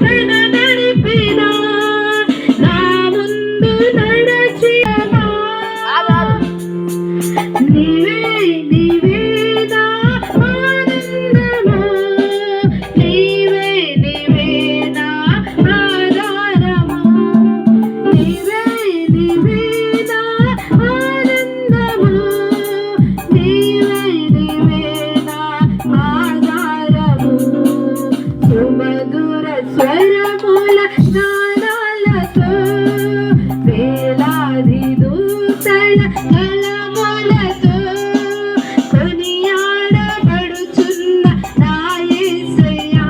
నన్ను నడిపిన నా ముందు నడచినవా నీవే నీవే నా ఆనందము నీవే నీవే నా ఆధారము నీవే నీవే నా ఆనందము నీవే నీవే నా ఆధారము సుమధుర స్వరముల గానాలతో వేలాది దూతల గళములతో కొనియాడబడుచున్న నా యేసయ్యా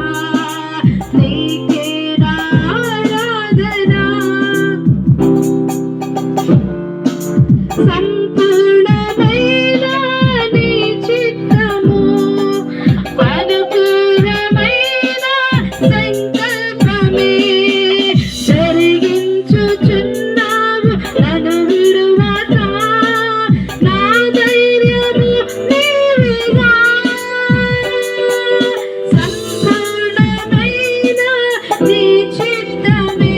నీకే నా ఆరాధన సంపూర్ణమైన నీ చిత్తము అనుకూలమైన సంకల్పమే జరిగించుచున్నావు నన్ను విడువక నా ధైర్యము నీవేగా సంపూర్ణమైన నీ చిత్తమే